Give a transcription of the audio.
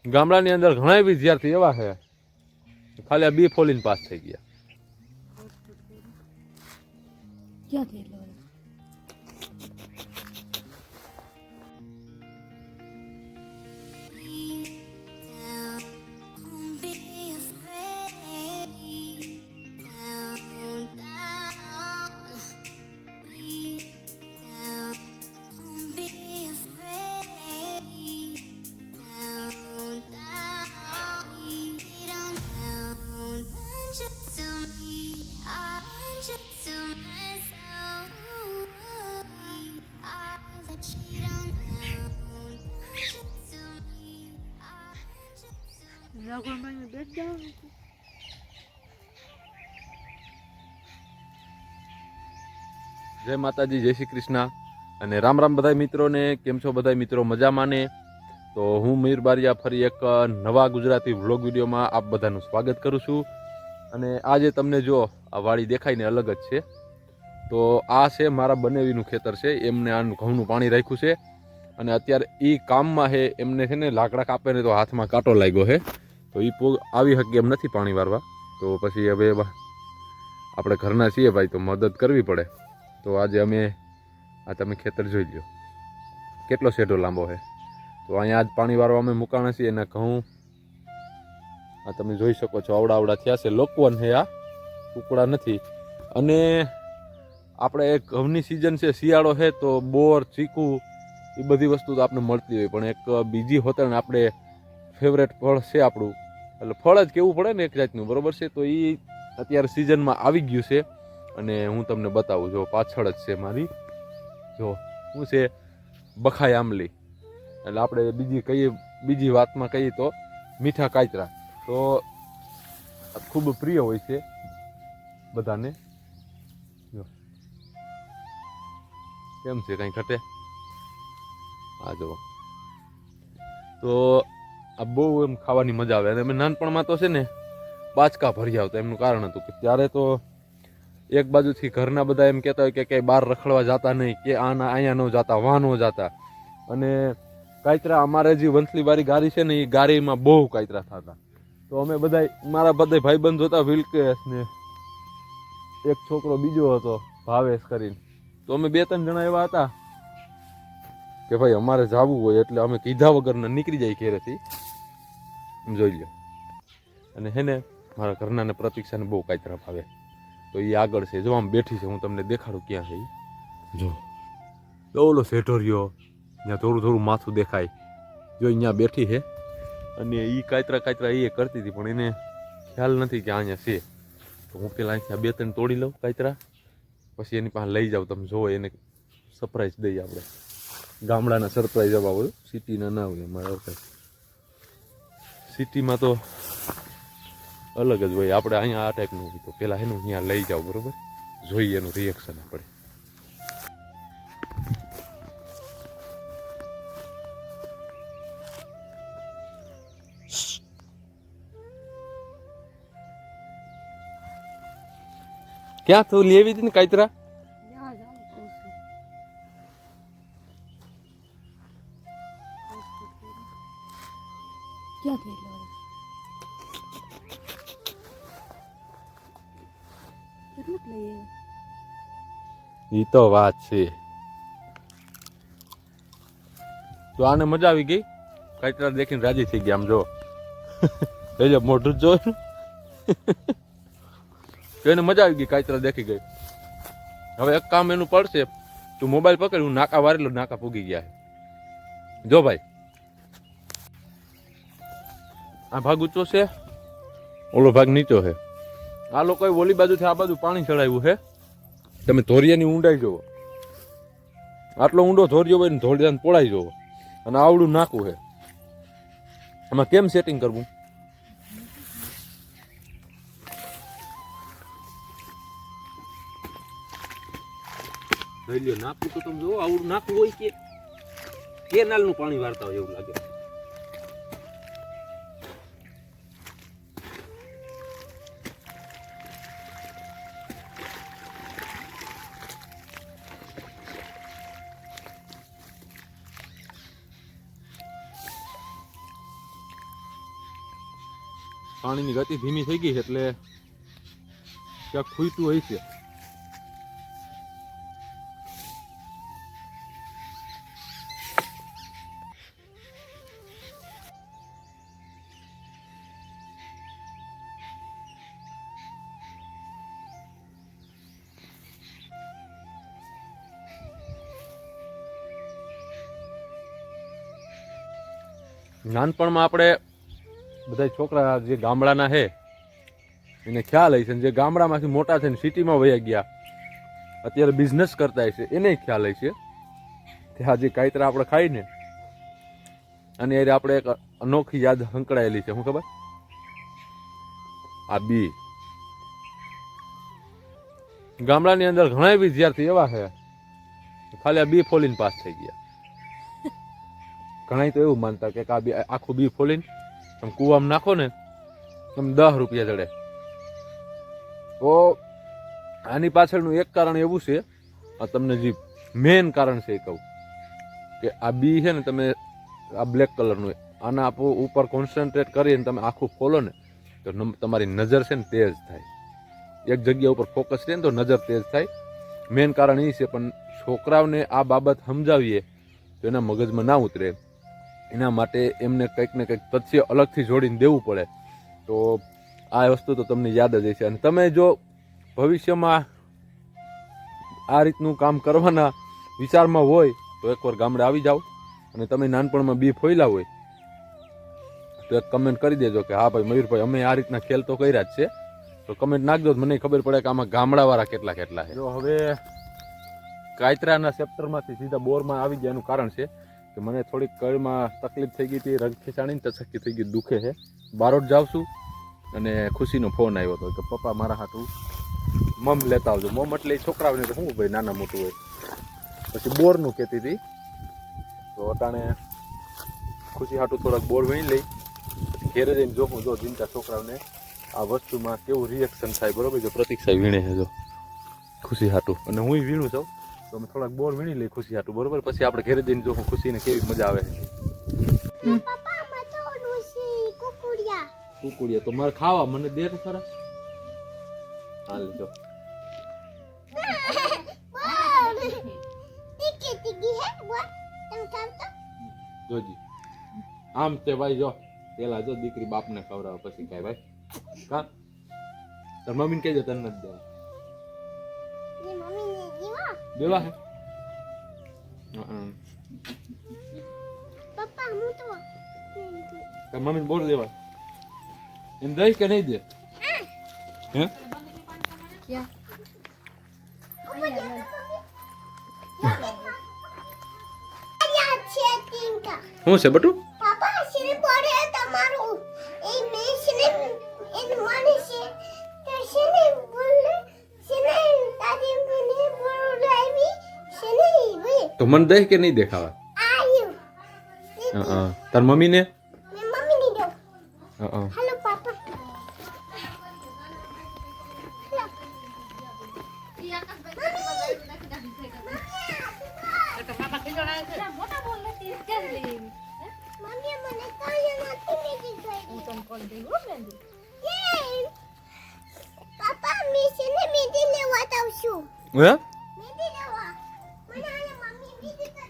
ગામડાની અંદર ઘણા વિદ્યાર્થી એવા છે ખાલી આ બી ફોલીને પાસ થઈ ગયા. ક્યાં થયેલો? જય માતાજી, જય શ્રી કૃષ્ણ અને રામ રામ બધા મિત્રોને. કેમ છો બધા મિત્રો? મજામાં ને? તો હું મીર બારિયા ફરી એક નવા ગુજરાતી વ્લોગ વિડીયોમાં આપ બધાનું સ્વાગત કરું છું. અને આજે તમને જો આ વાડી દેખાય ને અલગ જ છે. તો આ છે મારા બનેવીનું ખેતર છે. એમને આનું ઘઉંનું પાણી રાખ્યું છે અને અત્યારે એ કામમાં છે. એમને છે ને લાકડા કાપે ને તો હાથમાં કાંટો લાગ્યો છે, તો એ આવી શકે એમ નથી પાણી વારવા. તો પછી હવે આપણે ઘરના છીએ ભાઈ, તો મદદ કરવી પડે. તો આજે અમે આ તમે ખેતર જોઈ લો કેટલો શેઢો લાંબો છે. તો અહીંયા આજ પાણી વાળવા અમે મુકાણા છીએ. એના ઘઉં આ તમે જોઈ શકો છો, આવડા થયા છે. લોકવન છે, આ કુકડા નથી. અને આપણે ઘઉંની સિઝન છે, શિયાળો છે, તો બોર, ચીકુ એ બધી વસ્તુ તો આપણે મળતી હોય. પણ એક બીજી હોતે ને આપણે ફેવરેટ ફળ છે આપણું, એટલે ફળ જ કેવું પડે ને એક જાતનું, બરોબર છે. તો એ અત્યારે સિઝનમાં આવી ગયું છે અને હું તમને બતાવું. જો પાછળ જ છે મારી, જો શું છે, બખાઈ આંબલી. એટલે આપણે બીજી વાતમાં કહીએ તો મીઠા કાચરા. તો ખૂબ પ્રિય હોય છે બધાને. જો કેમ છે, કંઈ ઘટે? આ જો તો આ બહુ એમ ખાવાની મજા આવે. અને અમે નાનપણમાં તો છે ને બાચકા ભરી આવતા. એમનું કારણ હતું કે ત્યારે તો એક બાજુથી ઘરના બધા એમ કહેતા હોય કે ક્યાંય બહાર રખડવા જતા નહીં, કે અહીંયા ન જતા, વાં ન જતા. અને કાચરા અમારે જે વંથલીવાળી ગારી છે ને, એ ગારીમાં બહુ કાચરા થતા. તો અમે બધા, મારા બધા ભાઈબંધ હતા, વિલકેશ ને એક છોકરો બીજો હતો ભાવેશ કરીને. તો અમે 2-3 જણા એવા હતા કે ભાઈ અમારે જવું હોય એટલે અમે કીધા વગરના નીકળી જાય ઘેરેથી. જોઈ લો. અને હે ને મારા ઘરનાને પ્રતીક્ષાને બહુ કાચરા ભાવે. તો એ આગળ છે, જો આમ બેઠી છે. હું તમને દેખાડું ક્યાં છે. જો ઓલો શેઠો રહ્યો, ત્યાં થોડું માથું દેખાય. જો અહીંયા બેઠી છે અને એ કાચરા એ કરતી હતી, પણ એને ખ્યાલ નથી કે અહીંયા છે. તો હું પેલા અહીંથી 2-3 તોડી લઉં કાચરા, પછી એની પાસે લઈ જાઉં. તમે જોવો, એને સરપ્રાઈઝ દઈએ આપણે. ગામડાના સરપ્રાઈઝ આવવા હોય, સિટીના ના હોય. અમારે સિટીમાં તો અલગ જ હોય. આપણે અહીંયા આ ટાઈપનું હોય. તો પેલા એનું અહીંયા લઈ જાવ, બરોબર? જોઈએ એનું રિએક્શન આપણે. ક્યાં તું લેવી હતી ને કાચરા? ક્યાં થયેલો? ઈ તો વાત છે. તો આને મજા આવી ગઈ. કાચરા દેખીને રાજી થઈ ગયા. આમ જો એટલે મોઢું જો એને મજા આવી ગઈ. કાચરા દેખી ગઈ. હવે એક કામ એનું પડશે. તું મોબાઈલ પકડ, હું નાકા વારેલો, નાકા પૂગી ગયા. જો ભાઈ, આ ભાગ ઊંચો છે, ઓલો ભાગ નીચો છે. આ લોકોએ ઓલી બાજુથી આ બાજુ પાણી ચડાવ્યું છે. તમે ધોરિયાની ઊંડાઈ જોવો, આટલો ઊંડો ધોરિયો હોય ને ધોરિયાને પોળાઈ જોવો. અને આવડું નાકું છે. આમાં કેમ સેટિંગ કરવું? નાકું તો તમે જોવો, આવડું નાકું હોય કે કેનાલનું પાણી વારતા હોય એવું લાગે. પાણીની ગતિ ધીમી થઈ ગઈ છે એટલે ક્યાંક ખૂયતું હોય છે. નાનપણમાં આપણે બધા છોકરા જે ગામડાના છે એને ખ્યાલ હોય છે, જે ગામડામાંથી મોટા થઈને સિટીમાં વયા ગયા અત્યારે બિઝનેસ કરતા છે એને ખ્યાલ હોય છે કે આ જે કાયતરા આપણે ખાઈને અને એ આપણે એક અનોખી યાદ સંકળાયેલી છે. શું ખબર? આ બી ગામડાની અંદર ઘણા વિદ્યાર્થી એવા છે ખાલી આ બી ફોલીને પાસ થઈ ગયા. ઘણા તો એવું માનતા કે આ બી આખું બી ફોલીને તમે કૂવામાં નાખો ને તમે 10 રૂપિયા જડે. તો આની પાછળનું એક કારણ એવું છે, આ તમને જે મેઇન કારણ છે એ કહું કે આ બી છે ને તમે આ બ્લેક કલરનું આના ઉપર કોન્સન્ટ્રેટ કરીને તમે આખું ફોલો ને તો તમારી નજર છે ને તેજ થાય. એક જગ્યા ઉપર ફોકસ રહે ને તો નજર તેજ થાય. મેઇન કારણ એ છે, પણ છોકરાઓને આ બાબત સમજાવીએ તો એના મગજમાં ના ઉતરે. એના માટે એમને કંઈક ને કંઈક તથ્ય અલગથી જોડીને દેવું પડે. તો આ વસ્તુ તો તમને યાદ જ હશે. અને તમે જો ભવિષ્યમાં આ રીતનું કામ કરવાના વિચારમાં હોય તો એકવાર ગામડે આવી જાઓ અને તમે નાનપણમાં બી ફોયલા હોય તો એક કમેન્ટ કરી દેજો કે હા ભાઈ મયુરભાઈ અમે આ રીતના ખેલ તો કર્યા જ છે. તો કમેન્ટ નાખજો, મને ખબર પડે કે આમાં ગામડાવાળા કેટલા છે. જો હવે કાયતરાના ચેપ્ટરમાંથી સીધા બોરમાં આવી ગયા એનું કારણ છે કે મને થોડીક કળમાં તકલીફ થઈ ગઈ હતી, રગ ખેંચાણીને તસકી થઈ ગઈ, દુખે છે. બારોટ જાઉં છું અને ખુશીનો ફોન આવ્યો હતો કે પપ્પા મારા હાથું મમ લેતા આવજો. મમ એટલે છોકરાઓને તો શું ભાઈ નાના મોટું હોય. પછી બોરનું કહેતી હતી તો અટાણે ખુશી હાટું થોડાક બોર વીણી લઈ પછી ઘેરે જઈને જોઉં જો ચિંતા છોકરાઓને આ વસ્તુમાં કેવું રિએક્શન થાય. બરોબર? જો પ્રતિક્ષા વીણે છે જો ખુશી હાટું અને હું વીણું છું તો અમે થોડાક બોર વીણી લઈ ખુશી હાટું. બરોબર? પછી આપણે ઘેરે જઈને જોઉં ખુશીને કેવી મજા આવે છે. કુકુડિયા તો મારે ખાવા મને દે તો ખરા. હાલ જો જોજી આમ તે ભાઈ જો પેલા જો દીકરી બાપને ખવડાવે પછી કાંઈ ભાઈ કા તાર મમ્મીને કહેજો તને નથી દેવા હે તાર મમ્મીને બોલ દેવા એમ દઈ કે નહીં દે હે क्या શું છે બટુ? પાપા સિને પડે તમારું એ મેં સિને એ મને છે તો સિને બોલે સિને તારી મને બોલાવી સિને વે તો મને દઈ કે નહીં દેખાવા? આયુ તાર મમ્મીને મે મમ્મી ની દો હા હેલો પાપા મમ્મી મને કાય નથી મેગી ખાઈ પાપા મી સિને મેગી લેવા આવશું હે મેગી લેવા મને આલે મમ્મી મેગી કરે